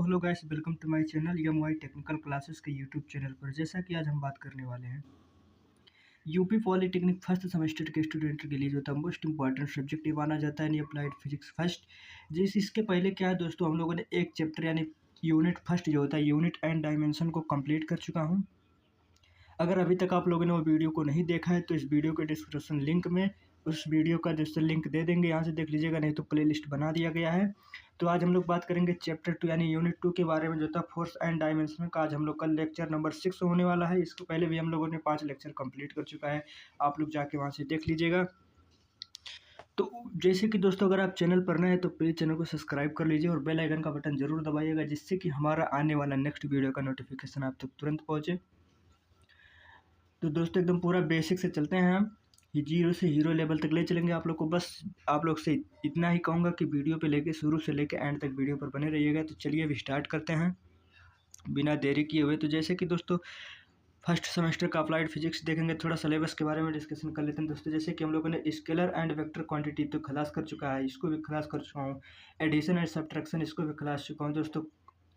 Hello guys, welcome to my channel M Y technical classes के YouTube channel पर। जैसा कि आज हम बात करने वाले हैं यूपी पॉलिटेक्निक फर्स्ट सेमेस्टर के स्टूडेंट के लिए जो था मोस्ट इंपॉर्टेंट सब्जेक्ट ये माना जाता है यानी अप्लाइड फिजिक्स फर्स्ट। इसके पहले क्या है दोस्तों, हम लोगों ने एक चैप्टर यानी यूनिट फर्स्ट जो होता है यूनिट एंड डायमेंशन को कंप्लीट कर चुका हूँ। अगर अभी तक आप लोगों ने वो वीडियो को नहीं देखा है तो इस वीडियो के डिस्क्रिप्शन लिंक में उस वीडियो का दोस्तों लिंक दे देंगे, यहाँ से देख लीजिएगा, नहीं तो प्लेलिस्ट बना दिया गया है। तो आज हम लोग बात करेंगे चैप्टर 2 यानी यूनिट 2 के बारे में जो था फोर्स एंड डायमेंशन का। आज हम लोग का लेक्चर नंबर 6 होने वाला है। इसके पहले भी हम लोगों ने 5 लेक्चर कंप्लीट कर चुका है, आप लोग जाके वहाँ से देख लीजिएगा। तो जैसे कि दोस्तों अगर आप चैनल पर नए हैं तो प्लीज़ चैनल को सब्सक्राइब कर लीजिए और बेल आइकन का बटन जरूर दबाइएगा, जिससे कि हमारा आने वाला नेक्स्ट वीडियो का नोटिफिकेशन आप तक तुरंत पहुँचे। तो दोस्तों एकदम पूरा बेसिक से चलते हैं हम, जीरो से हीरो लेवल तक ले चलेंगे आप लोग को। बस आप लोग से इतना ही कहूँगा कि वीडियो पे लेके शुरू से लेके एंड तक वीडियो पर बने रहिएगा। तो चलिए अभी स्टार्ट करते हैं बिना देरी किए हुए। तो जैसे कि दोस्तों फर्स्ट सेमेस्टर का अप्लाइड फिजिक्स देखेंगे, थोड़ा सिलेबस के बारे में डिस्कशन कर लेते हैं दोस्तों। जैसे कि हम लोगों ने स्केलर एंड वेक्टर क्वांटिटी तो खलास कर चुका है, इसको भी खलास कर चुका हूँ। एडिशन एंड सब्ट्रैक्शन इसको भी खलास चुका हूँ दोस्तों।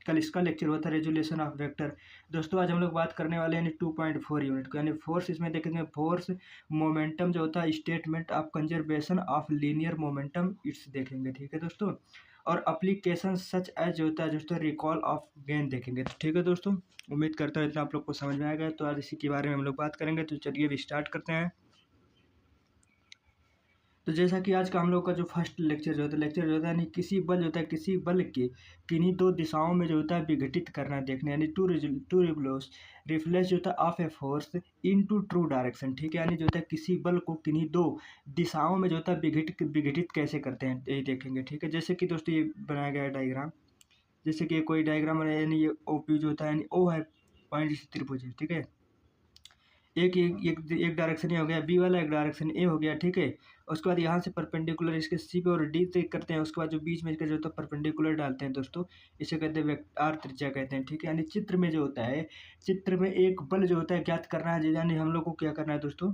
कल इसका लेक्चर हुआ था रेजुलेशन ऑफ वेक्टर। दोस्तों आज हम लोग बात करने वाले हैं यानी 2.4 यूनिट को, यानी फोर्स। इसमें देखेंगे फोर्स, मोमेंटम जो होता है, statement of conservation of linear momentum, it's देखेंगे, ठीक है दोस्तों। और अप्लीकेशन सच एज जो होता है दोस्तों रिकॉल ऑफ गेन देखेंगे, तो ठीक है दोस्तों। उम्मीद करता हूँ इतना आप लोग को समझ में आएगा। तो आज इसी के बारे में हम लोग बात करेंगे। तो चलिए अभी स्टार्ट करते हैं। तो जैसा कि आज का हम लोग का जो फर्स्ट लेक्चर जो होता है यानी किसी बल जो होता है, किसी बल के किन्हीं दो दिशाओं में जो होता है विघटित करना देखने, यानी टू रिफ्लेक्स जो होता है of a force into true direction, ठीक है। यानी जो होता है किसी बल को किन्हीं दो दिशाओं में जो होता है विघटित कैसे करते हैं यही देखेंगे, ठीक है। जैसे कि दोस्तों ये बनाया गया है डायग्राम, जैसे कि कोई डायग्राम है, यानी ये ओ पी जो होता है यानी ओ है पॉइंट, जैसे त्रिभुज है, ठीक है। एक डायरेक्शन ए हो गया बी वाला, एक डायरेक्शन ए हो गया, ठीक है। उसके बाद यहाँ से परपेंडिकुलर इसके सी पे और डी तक करते हैं। उसके बाद जो बीच में इसका जो होता है परपेंडिकुलर डालते हैं दोस्तों, इसे कहते हैं आर त्रिज्या कहते हैं, ठीक है। यानी चित्र में जो होता है, चित्र में एक बल जो होता है ज्ञात करना है, यानी हम लोग को क्या करना है दोस्तों,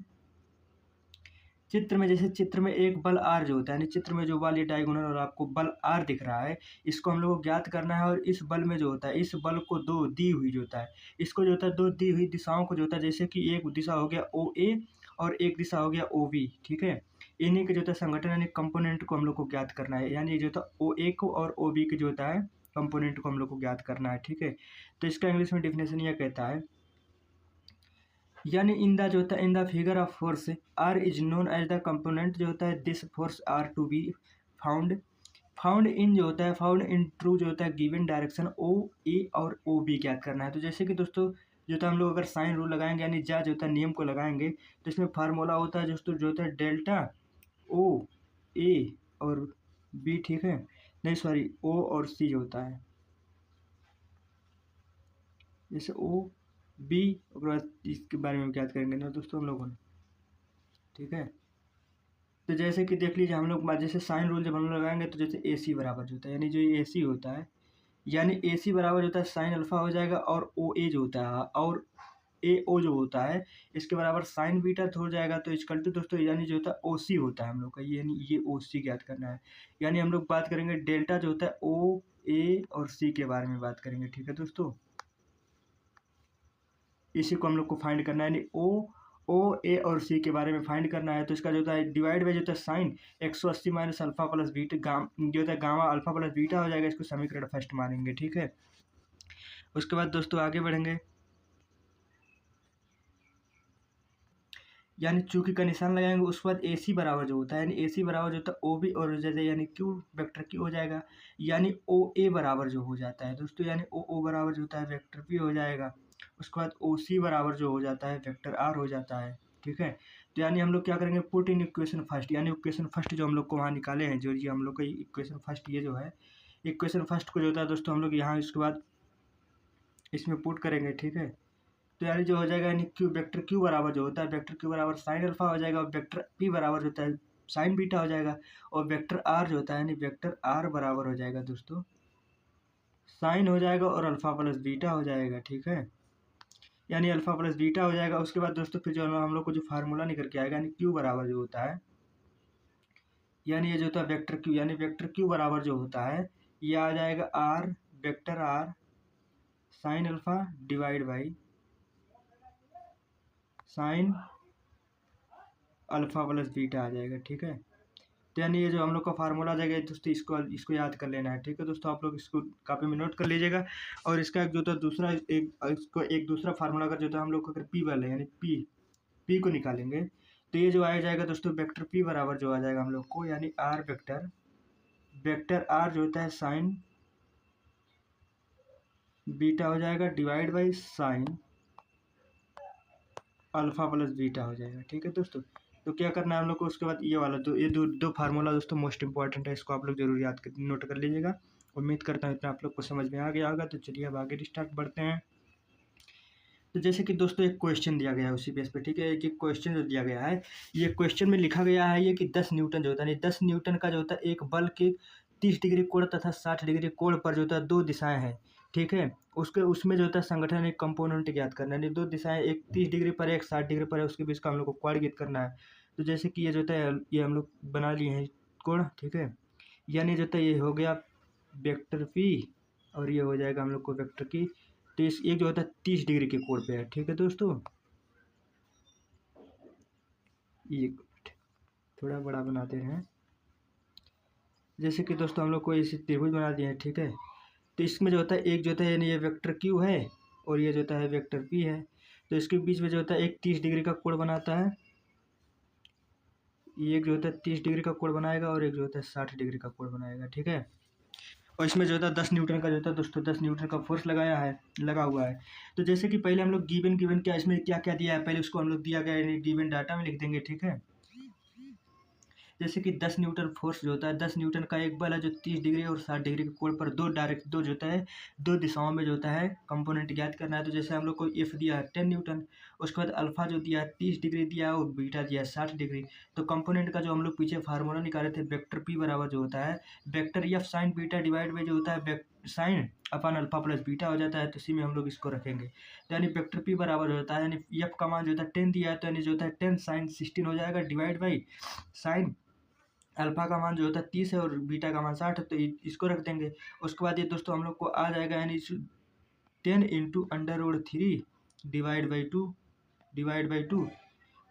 चित्र में जैसे चित्र में एक बल आर जो होता है, यानी चित्र में जो बल ये डायगोनल और आपको बल आर दिख रहा है, इसको हम लोग को ज्ञात करना है। और इस बल में जो होता है, इस बल को दो दी हुई जो होता है, इसको जो होता है दो दी हुई दिशाओं को जो होता है, जैसे कि एक दिशा हो गया ओ ए और एक दिशा हो गया ओ बी, ठीक है। इन्हीं के जो होता है संगठन यानी कंपोनेंट को हम लोग को ज्ञात करना है, यानी जो होता है ओ ए को और ओ बी के जो होता है कंपोनेंट को हम लोग को ज्ञात करना है, ठीक है। तो इसका इंग्लिश में डिफिनेशन यह कहता है, यानी इन द जो होता है in the figure of force R is known as the component जो होता है this force R to be found in जो होता है फाउंड इन ट्रू जो होता है गिवन डायरेक्शन ओ ए और ओ बी ज्ञात करना है। तो जैसे कि दोस्तों जो होता है हम लोग अगर साइन रूल लगाएंगे यानी जा जो होता है नियम को लगाएंगे, तो इसमें फार्मूला होता है दोस्तों जो होता है डेल्टा ओ ए और बी, ठीक है, नहीं सॉरी ओ और सी जो होता है, जैसे ओ बी, उसके बाद इसके बारे में याद करेंगे ना दोस्तों हम लोगों ने, ठीक है। तो जैसे कि देख लीजिए हम लोग जैसे साइन रूल जब हम लोग लगाएंगे तो जैसे ए सी बराबर जो होता है, यानी जो ए सी होता है, यानी ए सी बराबर जो होता है साइन अल्फा हो जाएगा, और ओ ए जो होता है और ए ओ जो होता है इसके बराबर साइन बीटा तो हो जाएगा। तो इसका तो दोस्तों यानी जो होता है ओ सी होता है हम लोग का, यानी ये ओ सी ज्ञात करना है। यानी हम लोग बात करेंगे डेल्टा जो होता है ओ ए और सी के बारे में बात करेंगे, ठीक है दोस्तों। इसी को हम लोग को फाइंड करना है, यानी ओ ए और सी के बारे में फाइंड करना है। तो इसका जो होता है डिवाइड बाई जो होता है sine 180 minus alpha plus beta जो होता है गामा अल्फा प्लस बीटा हो जाएगा। इसको समीकरण फर्स्ट मानेंगे, ठीक है। उसके बाद दोस्तों आगे बढ़ेंगे, यानी चूंकि का निशान लगाएंगे, उसके बाद ए सी बराबर जो होता है, यानी ए सी बराबर जो होता है ओ बी और जैसे यानी क्यू वेक्टर क्यू हो जाएगा, यानी ओ ए बराबर जो हो जाता है दोस्तों, यानी ओ बराबर जो होता है वेक्टर पी हो जाएगा। उसके बाद ओ सी बराबर जो हो जाता है वेक्टर आर हो जाता है, ठीक है। तो यानी हम लोग क्या करेंगे, पुट इन इक्वेशन फर्स्ट, यानी इक्वेशन फर्स्ट जो हम लोग को वहाँ निकाले हैं, जो ये हम लोग का इक्वेशन फर्स्ट ये जो है इक्वेशन फर्स्ट को जो होता है दोस्तों हम लोग यहाँ इसके बाद इसमें पुट करेंगे, ठीक है। तो यानी जो हो जाएगा यानी क्यू वेक्टर क्यू बराबर जो होता है वेक्टर क्यू बराबर साइन अल्फा हो जाएगा, और वेक्टर पी बराबर जो होता है साइन बीटा हो जाएगा, और वेक्टर आर जो होता है यानी वेक्टर आर बराबर हो जाएगा दोस्तों साइन हो जाएगा और अल्फा प्लस बीटा हो जाएगा, ठीक है। यानी अल्फा प्लस बीटा हो जाएगा। उसके बाद दोस्तों फिर जो हम लोग को जो फार्मूला निकल के आएगा यानी क्यू बराबर जो होता है, यानी ये जो होता है वेक्टर क्यू, यानी वेक्टर क्यू बराबर जो होता है ये आ जाएगा R vector R sine alpha divide by sine alpha plus beta आ जाएगा। ठीक है, तो यानी ये जो हम लोग का फार्मूला आ जाएगा दोस्तों, इसको इसको याद कर लेना है। ठीक है दोस्तों, आप लोग इसको कापी में नोट कर लीजिएगा। और इसका एक जो था दूसरा एक दूसरा फार्मूला अगर जो था हम लोग को अगर पी वाले यानी पी को निकालेंगे तो ये जो आ जाएगा दोस्तों वेक्टर पी बराबर जो आ जाएगा हम लोग को यानी आर वेक्टर आर जो होता है साइन बीटा हो जाएगा divide by sine alpha plus beta हो जाएगा। ठीक है दोस्तों, तो क्या करना है हम लोग को उसके बाद ये वाला, तो ये दो फार्मूला दोस्तों मोस्ट इंपॉर्टेंट है, इसको आप लोग जरूर याद कर नोट कर लीजिएगा। उम्मीद करता हूँ इतना आप लोग को समझ में आ गया होगा। तो चलिए अब आगे स्टार्ट बढ़ते हैं। तो जैसे कि दोस्तों एक क्वेश्चन दिया गया है उसी बेस पे। ठीक है, एक क्वेश्चन जो दिया गया है, ये क्वेश्चन में लिखा गया है ये कि 10 न्यूटन जो होता है 10 न्यूटन का जो होता है एक बल के 30 डिग्री कोण तथा 60 डिग्री कोण पर जो होता है दो दिशाएं हैं। ठीक है, उसमें जो होता है संगठन एक कंपोनेंट ज्ञात करना है, दो दिशाएं, एक 30 डिग्री पर है एक 60 डिग्री पर है, उसके बीच का हम लोग को कोण ज्ञात करना है। तो जैसे कि ये जो होता है ये हम लोग बना लिए हैं कोण। ठीक है, यानी जो होता है ये हो गया वेक्टर पी और ये हो जाएगा हम लोग को वेक्टर की। तो इस एक जो होता है 30 डिग्री के कोण पे है। ठीक है दोस्तों, ये थोड़ा बड़ा बनाते हैं। जैसे कि दोस्तों हम लोग को इसे त्रिभुज बना दिए हैं। ठीक है, तो इसमें जो होता है एक जो होता है यानी ये वेक्टर क्यू है और ये जो होता है वेक्टर पी है। तो इसके बीच में जो होता है एक 30 डिग्री का कोण बनाता है, ये एक जो होता है 30 डिग्री का कोण बनाएगा और एक जो होता है 60 डिग्री का कोण बनाएगा। ठीक है, और इसमें जो होता है 10 न्यूटन का जो होता है दोस्तों 10 न्यूटन का फोर्स लगा हुआ है। तो जैसे कि पहले हम लोग गिवन क्या इसमें क्या क्या दिया है पहले उसको हम लोग दिया गया है गिवन डाटा में लिख देंगे। ठीक है, जैसे कि 10 न्यूटन फोर्स जो होता है 10 न्यूटन का एक बल है जो 30 डिग्री और 60 डिग्री के कोण पर दो जो होता है दो दिशाओं में जो होता है कंपोनेंट ज्ञात करना है। तो जैसे हम लोग को एफ दिया है 10 न्यूटन, उसके बाद अल्फा जो दिया है 30 डिग्री दिया है और बीटा दिया है 60 डिग्री। तो कंपोनेंट का जो हम लोग पीछे फार्मूला निकाले थे वेक्टर पी बराबर जो होता है vector F sine beta divide by जो होता है साइन अपन अल्फा प्लस बीटा हो जाता है। तो इसी में हम लोग इसको रखेंगे। तो यानी वेक्टर पी बराबर होता है यानी एफ का मान जो होता है 10 दिया है तो यानी जो होता है 10 साइन 16 हो जाएगा डिवाइड बाई साइन अल्फा का मान जो होता है 30 है और बीटा का मान 60 है। तो इसको रख देंगे। उसके बाद ये दोस्तों हम लोग को आ जाएगा यानी 10 into under root 3 divide by two.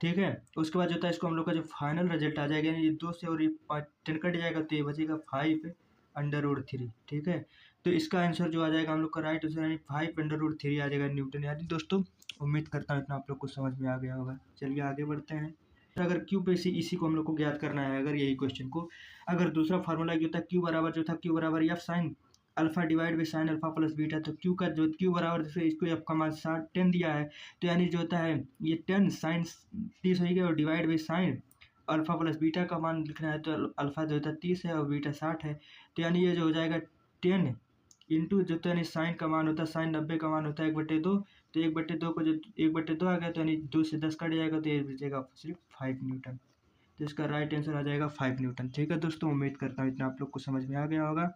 ठीक है, उसके बाद जो होता है इसको हम लोग का जो फाइनल रिजल्ट आ जाएगा यानी ये 2 से और ये 10 कट जाएगा तो ये बचेगा 5 अंडर रूट 3। ठीक है, तो इसका आंसर जो आ जाएगा हम लोग का राइट आंसर यानी 5 अंडर रूट 3 आ जाएगा न्यूटन। यानी दोस्तों उम्मीद करता हूँ इतना आप लोग को समझ में आ गया होगा। चलिए आगे बढ़ते हैं। अगर क्यू पे इसी को हम लोग को ज्ञात करना है, अगर यही क्वेश्चन को अगर दूसरा फार्मूला क्या होता है क्यू बराबर जो था क्यू बराबर F sine alpha divide by sine alpha plus beta. तो क्यू बराबर जैसे इसको एफ का मान 10 दिया है तो यानी जो होता है ये 10 साइन 30 हो गया और divide by sine alpha plus beta का मान लिखना है तो अल्फा जो होता है 30 है और बीटा 60 है। तो यानी ये जो हो जाएगा 10 इंटू जो तो यानी साइन का मान होता है साइन 90 का मान होता है 1/2। तो 1/2 को जो 1/2 आ गया तो यानी 2 से 10 कट जाएगा तो ये बचेगा सिर्फ 5 न्यूटन। तो इसका राइट आंसर आ जाएगा 5 न्यूटन। ठीक है दोस्तों, उम्मीद करता हूँ इतना आप लोग को समझ में आ गया होगा।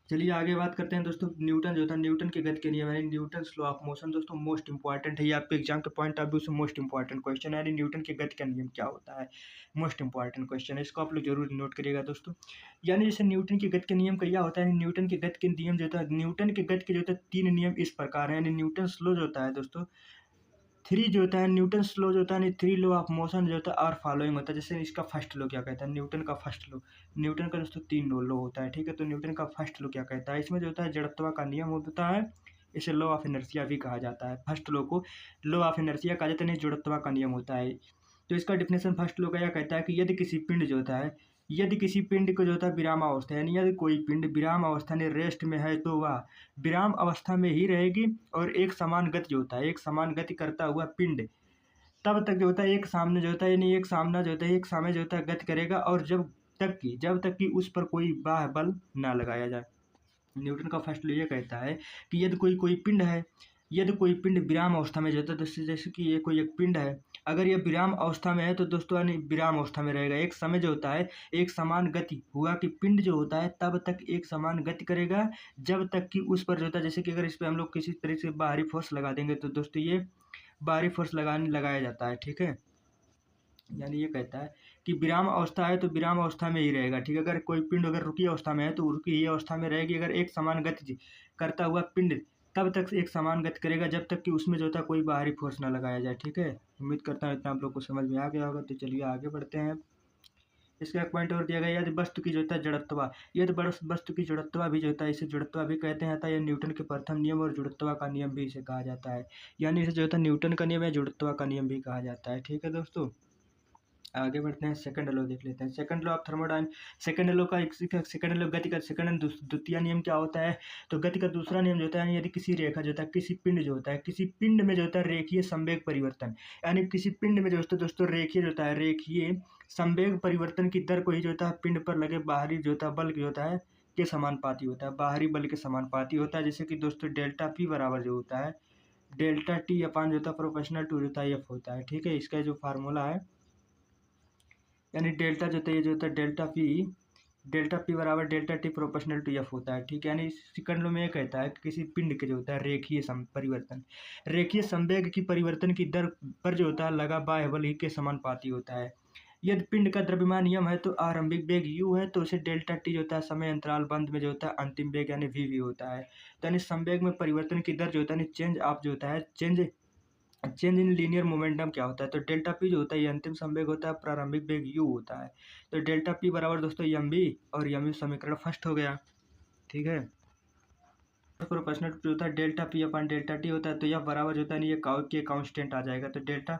चलिए आगे बात करते हैं दोस्तों न्यूटन जो था न्यूटन के गति के नियम यानी न्यूटन लॉ ऑफ मोशन। दोस्तों मोस्ट इंपॉर्टेंट है ये आपके एग्जाम के पॉइंट ऑफ व्यू से मोस्ट इंपॉर्टेंट क्वेश्चन है यानी न्यूटन के गति का नियम क्या होता है, मोस्ट इंपॉर्टेंट क्वेश्चन है, इसको आप लोग जरूर नोट करिएगा दोस्तों। यानी जैसे न्यूटन के गति के नियम का क्या होता है न्यूटन के गति के नियम जो होता है न्यूटन के गति के जो होता है 3 नियम इस प्रकार है यानी न्यूटन लॉ जो होता है दोस्तों 3 जो होता है न्यूटन लॉ जो होता है 3 लॉ ऑफ मोशन जो होता है और फॉलोइंग होता है। जैसे इसका फर्स्ट लॉ क्या कहता है न्यूटन का फर्स्ट लॉ, न्यूटन का दोस्तों 3 लॉ होता है। ठीक है, तो न्यूटन का फर्स्ट लॉ क्या कहता है इसमें जो होता है जड़त्व का नियम होता है, इसे लॉ ऑफ इनर्शिया भी कहा जाता है। फर्स्ट लॉ को लॉ ऑफ इनर्शिया कहा जाता है नहीं जड़त्व का नियम होता है। तो इसका डिफिनेशन फर्स्ट लॉ का यह कहता है कि यदि किसी पिंड को जो होता है विराम अवस्था यानी यदि कोई पिंड विराम अवस्था में रेस्ट में है तो वह विराम अवस्था में ही रहेगी और एक समान गति जो होता है एक समान गति करता हुआ पिंड तब तक जो होता है एक सामने जो होता है यानी एक सामना जो होता है एक सामने जो होता है गति करेगा और जब तक कि उस पर कोई बाह्य बल ना लगाया जाए। न्यूटन का फर्स्ट लॉ ये कहता है कि यदि कोई पिंड विराम अवस्था में जो होता है जैसे कि ये कोई एक पिंड है अगर ये विराम अवस्था में है तो दोस्तों यानी विराम अवस्था में रहेगा एक समय जो होता है एक समान गति हुआ कि पिंड जो होता है तब तक एक समान गति करेगा जब तक कि उस पर जो होता है जैसे कि अगर इस पर हम लोग किसी तरह से बाहरी फोर्स लगा देंगे तो दोस्तों ये बाहरी फोर्स लगाया जाता है। ठीक है, यानी ये कहता है कि विराम अवस्था है तो विराम अवस्था में ही रहेगा, ठीक है। अगर कोई पिंड अगर रुकी अवस्था में है तो रुकी ही अवस्था में रहेगी। अगर एक समान गति करता हुआ पिंड तब तक एक समान गति करेगा जब तक कि उसमें जो होता है कोई बाहरी फोर्स ना लगाया जाए, ठीक है। उम्मीद करता हूँ इतना आप लोग को समझ में आ गया होगा। तो चलिए आगे बढ़ते हैं। इसका एक पॉइंट और दिया गया, यदि वस्तु की जो होता है जड़त्वा, यदि वस्तु की जड़त्वा भी जो होता है इसे जड़त्वा भी कहते हैं, अतः यह न्यूटन के प्रथम नियम और जड़त्वा का नियम भी इसे कहा जाता है। यानी इसे जो होता है न्यूटन का नियम या जड़त्वा का नियम भी कहा जाता है, ठीक है दोस्तों। आगे बढ़ते हैं, सेकंड लॉ देख लेते हैं। Second law of थर्मोडाइन, second law का सेकंड लॉ गति का सेकंड द्वितीय नियम क्या होता है? तो गति का दूसरा नियम जो होता है, यदि किसी रेखा जो होता है, किसी पिंड जो होता है, किसी पिंड में जो होता है रेखीय संवेग परिवर्तन, यानी किसी पिंड में जो होता है दोस्तों रेखीय जो होता है, रेखीय संवेग परिवर्तन की दर को ही जो होता है पिंड पर लगे बाहरी जो होता है बल जो होता है के समानुपाती होता है, बाहरी बल के समानुपाती होता है। जैसे कि दोस्तों डेल्टा पी बराबर जो होता है डेल्टा टी अपान जो होता है प्रोपोर्शनल टू जो होता है एफ होता है, ठीक है। इसका जो फार्मूला है यानी डेल्टा जो होता है ये जो होता है डेल्टा पी बराबर delta T proportional to F होता है, ठीक है। यानी सेकंड लॉ में ये कहता है कि किसी पिंड के जो होता है रेखीय परिवर्तन, रेखीय संवेग की परिवर्तन की दर पर जो होता है लगा बाह्य बल ही के समानुपाती होता है। यदि पिंड का द्रव्यमान यम है तो आरंभिक वेग यू है, तो उसे डेल्टा टी जो होता है समय अंतराल बंद में जो होता है अंतिम वेग यानी वी होता है। तो यानी संवेग में परिवर्तन की दर जो होता है चेंज ऑफ जो होता है चेंज इन लीनियर मोमेंटम क्या होता है? तो डेल्टा पी जो होता है ये अंतिम संवेग होता है, प्रारंभिक वेग यू होता है। तो डेल्टा पी बराबर दोस्तों एम बी और एम यू समीकरण फर्स्ट हो गया, ठीक है। प्रोपोर्शनल जो होता है delta P upon delta T होता है, तो यह बराबर जो होता है ये के कांस्टेंट आ जाएगा, तो delta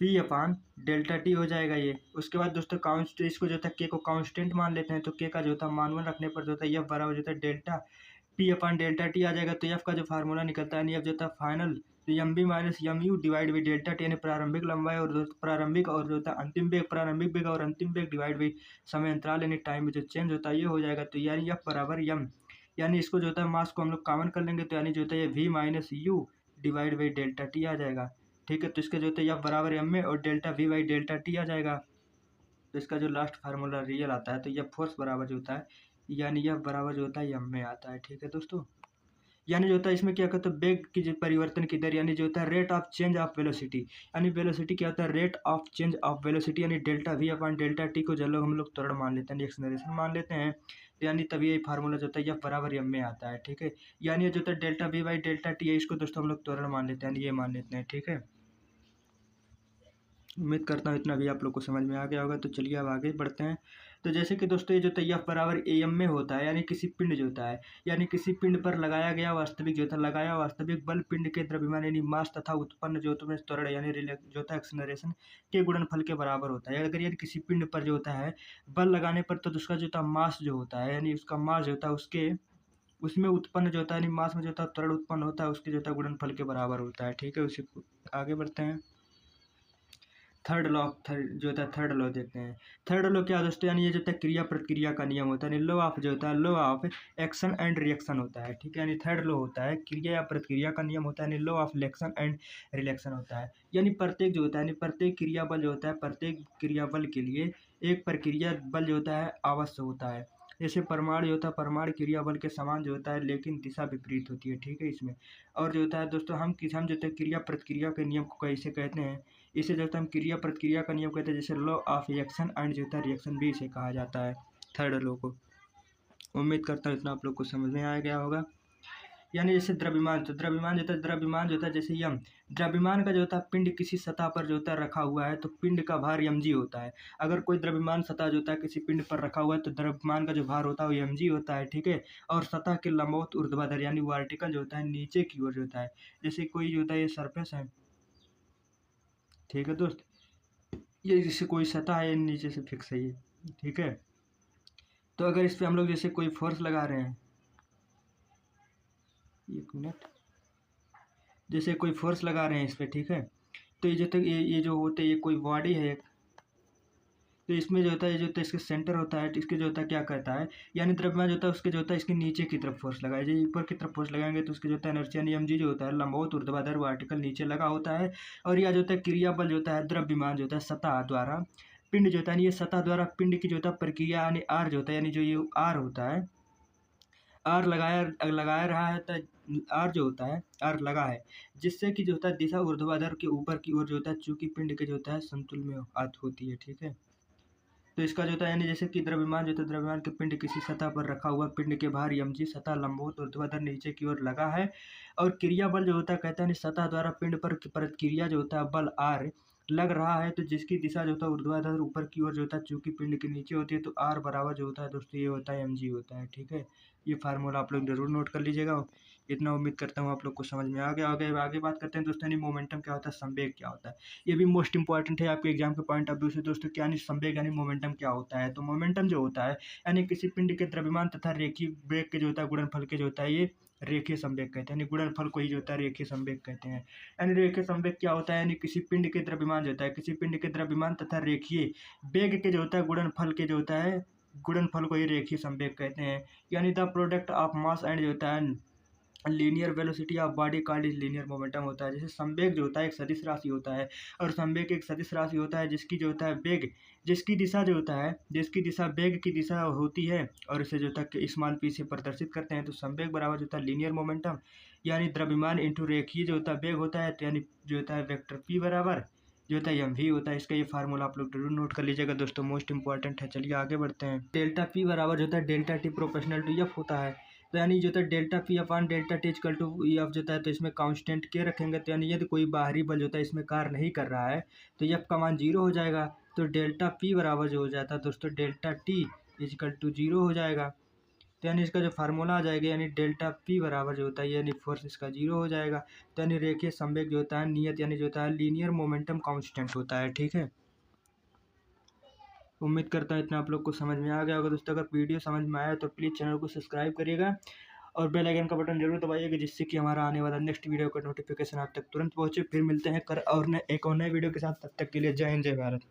P upon delta T हो जाएगा ये। उसके बाद दोस्तों कांस्ट इसको जो होता है के को कांस्टेंट मान लेते हैं, तो के का जो होता है मान 1 रखने पर जो होता है यह बराबर जो होता है delta P upon delta T आ जाएगा। तो एफ का जो फार्मूला निकलता है एफ जो होता है फाइनल तो M B minus M U divide by delta T, यानी प्रारंभिक लंबाई और प्रारंभिक और जो होता है अंतिम वेग, प्रारंभिक वेग और अंतिम वेग डिवाइड बाई समय अंतराल यानी टाइम में जो चेंज होता है ये हो जाएगा। तो यानी एफ बराबर एम, यानी इसको जो होता है मास को हम लोग कॉमन कर लेंगे, तो यानी जो होता है ये V minus U divide by delta T आ जाएगा, ठीक है। तो इसका जो होता है एफ बराबर एम में और delta V by delta T आ जाएगा। तो इसका जो लास्ट फार्मूला रियल आता है तो यह फोर्स बराबर जो होता है यानी यह बराबर जो होता है एम में आता है, ठीक है दोस्तों। यानी जो होता है इसमें क्या कहते हैं वेग की जो परिवर्तन की दर यानी जो होता है rate of change of velocity, यानी वेलोसिटी क्या होता है rate of change of velocity, यानी delta V upon delta T को जब लोग हम लोग त्वरण मान लेते हैं एक्सेलरेशन मान लेते हैं, तो यानी तभी ये फार्मूला जो होता है यह बराबर एम में आता है, ठीक है। यानी जो होता है delta V by delta T है इसको दोस्तों हम लोग त्वरण मान लेते हैं, ये मान लेते हैं, ठीक है। उम्मीद करता हूँ इतना भी आप लोग को समझ में आ गया होगा। तो चलिए अब आगे बढ़ते हैं। तो जैसे कि दोस्तों ये जो होता है एफ बराबर ए एम में होता है, यानी किसी पिंड जो होता है यानी किसी पिंड पर लगाया गया वास्तविक जो होता है लगाया वास्तविक बल पिंड के द्रव्यमान यानी मास तथा उत्पन्न जो होता है त्वरण यानी जो होता है एक्सेलरेशन के गुणनफल के बराबर होता है। अगर यदि किसी पिंड पर जो होता है बल लगाने पर तो उसका जो होता है मास जो होता है यानी उसका मास जो होता है उसके उसमें उत्पन्न जो होता है यानी मास में जो होता है त्वरण उत्पन्न होता है उसके जो होता है गुणनफल के बराबर होता है, ठीक है। उसी आगे बढ़ते हैं। थर्ड लॉ जो होता है थर्ड लॉ देखते हैं। थर्ड लॉ क्या दोस्तों यानी ये जो होता है क्रिया प्रतिक्रिया का नियम होता है, यानी लॉ ऑफ जो होता है law of action and reaction होता है, ठीक है। यानी थर्ड लॉ होता है क्रिया या प्रतिक्रिया का नियम होता है, यानी law of action and reaction होता है। यानी प्रत्येक जो होता है यानी प्रत्येक क्रिया बल जो होता है प्रत्येक क्रिया बल के लिए एक प्रक्रिया बल जो होता है आवश्यक होता है। जैसे परमाणु जो होता है परमाणु क्रिया बल के समान जो होता है लेकिन दिशा विपरीत होती है, ठीक है इसमें। और जो होता है दोस्तों हम जो होता है क्रिया प्रतिक्रिया के नियम को कैसे कहते हैं, इसे जो होता है हम क्रिया प्रतिक्रिया का नियम कहते हैं, जैसे लॉ ऑफ एक्शन एंड जो होता है रिएक्शन भी इसे कहा जाता है थर्ड लॉ को। उम्मीद करता हूँ इतना आप लोग को समझ में आ गया होगा। यानी जैसे द्रव्यमान, तो द्रव्यमान जो होता है जैसे यम, द्रव्यमान का जो होता है पिंड किसी सतह पर जो होता है रखा हुआ है तो पिंड का भार यम जी होता है। अगर कोई द्रव्यमान सतह जो होता है किसी पिंड पर रखा हुआ है तो द्रव्यमान का जो भार होता है वो यम जी होता है, ठीक है। और सतह के लंबवत ऊर्ध्वाधर यानी वर्टिकल जो होता है नीचे की ओर जो होता है, जैसे कोई जो होता है ये सरफेस है, ठीक है दोस्त, ये जैसे कोई सतह है नीचे से फिक्स है ये, ठीक है। तो अगर इस पर हम लोग जैसे कोई फोर्स लगा रहे हैं, एक मिनट, जैसे कोई फोर्स लगा रहे हैं इस पर, ठीक है। तो ये जो तक ये जो होते हैं ये कोई बॉडी है, तो इसमें जो होता है ये जो होता है इसके सेंटर होता है, इसके जो होता है क्या कहता है यानी द्रव्यमान जो होता है उसके जो होता है इसके नीचे की तरफ फोर्स लगाए, जो ऊपर की तरफ फोर्स लगाएंगे तो उसके जो होता है इनर्शिया यानी mg जो होता है लंबवत ऊर्ध्वाधर वर्टिकल नीचे लगा होता है। और यह जो होता है क्रिया बल जो होता है द्रव्यमान जो होता है सतह द्वारा पिंड जो होता है ये सतह द्वारा पिंड की जो होता है प्रक्रिया यानी आर जो होता है यानी जो ये आर होता है आर लगाया रहा है तो आर जो होता है आर लगा है, जिससे कि जो होता है दिशा ऊर्ध्वाधर के ऊपर की ओर जो होता है चूंकि पिंड के जो होता है संतुलन में होती है, ठीक है। तो इसका जो होता है यानी जैसे कि द्रव्यमान जो होता है, द्रव्यमान के पिंड किसी सतह पर रखा हुआ, पिंड के बाहर mg सतह लंबवत ऊर्ध्वाधर नीचे की ओर लगा है, और क्रिया बल जो होता है कहता है सतह द्वारा पिंड पर प्रतिक्रिया जो होता है बल r लग रहा है, तो जिसकी दिशा जो होता है ऊर्ध्वाधर ऊपर की ओर जो होता है, चूंकि पिंड के नीचे होती है तो r बराबर जो होता है दोस्तों ये होता है mg होता है। ठीक है, ये फार्मूला आप लोग जरूर नोट कर लीजिएगा। इतना उम्मीद करता हूँ आप लोग को समझ में आ गया। आगे बात करते हैं दोस्तों, यानी मोमेंटम क्या होता है, संवेग क्या होता है। ये भी मोस्ट इंपॉर्टेंट है आपके एग्जाम के पॉइंट ऑफ व्यू से दोस्तों। क्या यानी संवेग यानी मोमेंटम क्या होता है, तो मोमेंटम जो होता है यानी किसी पिंड के द्रव्यमान तथा रेखीय वेग के जो होता है गुणनफल के जो होता है ये रेखीय संवेग कहते हैं, यानी गुणनफल को ही जो होता है रेखीय संवेग कहते हैं। यानी रेखीय संवेग क्या होता है, यानी किसी पिंड के द्रव्यमान जो होता है, किसी पिंड के द्रव्यमान तथा रेखीय वेग के जो होता है गुणनफल के जो होता है गुणनफल को ही रेखीय संवेग कहते हैं। यानी the product of mass and जो होता है linear velocity of body called is linear momentum होता है। जैसे संवेग जो होता है एक सदिश राशि होता है, और संवेग एक सदिश राशि होता है जिसकी जो होता है वेग, जिसकी दिशा जो होता है, जिसकी दिशा वेग की दिशा होती है, और इसे जो होता है स्मॉल पी से प्रदर्शित करते हैं। तो संवेग बराबर जो होता है लीनियर मोमेंटम, यानी द्रव्यमान इंटू रेखीय जो होता है वेग होता है, तो यानी जो होता है वेक्टर पी बराबर जो होता है mv होता है। इसका ये फार्मूला आप लोग जरूर नोट कर लीजिएगा दोस्तों, मोस्ट इंपॉर्टेंट है। चलिए आगे बढ़ते हैं। डेल्टा पी बराबर जो होता है delta T proportional to F होता है। तो यानी जो होता है delta P upon delta T equal to F जो होता है, तो इसमें कांस्टेंट के रखेंगे, तो यानी यदि कोई बाहरी बल जो होता है इसमें कार्य नहीं कर रहा है तो एफ का मान 0 हो जाएगा। तो डेल्टा पी बराबर जो हो जाता है दोस्तों डेल्टा टी इक्वल टू 0 हो जाएगा। तो यानी इसका जो फार्मूला आ जाएगा यानी डेल्टा पी बराबर जो होता है यानी फोर्स इसका 0 हो जाएगा। तो यानी रेखीय संवेग जो होता है नियत यानी जो होता है लीनियर मोमेंटम कांस्टेंट होता है। ठीक है, उम्मीद करता हूँ इतना आप लोग को समझ में आ गया होगा दोस्तों। अगर वीडियो समझ में आया तो प्लीज़ चैनल को सब्सक्राइब करिएगा और बेल आइकन का बटन जरूर दबाइएगा, जिससे कि हमारा आने वाला नेक्स्ट वीडियो का नोटिफिकेशन आप तक तुरंत पहुँचे। फिर मिलते हैं एक और नए वीडियो के साथ, तब तक के लिए जय हिंद जय भारत।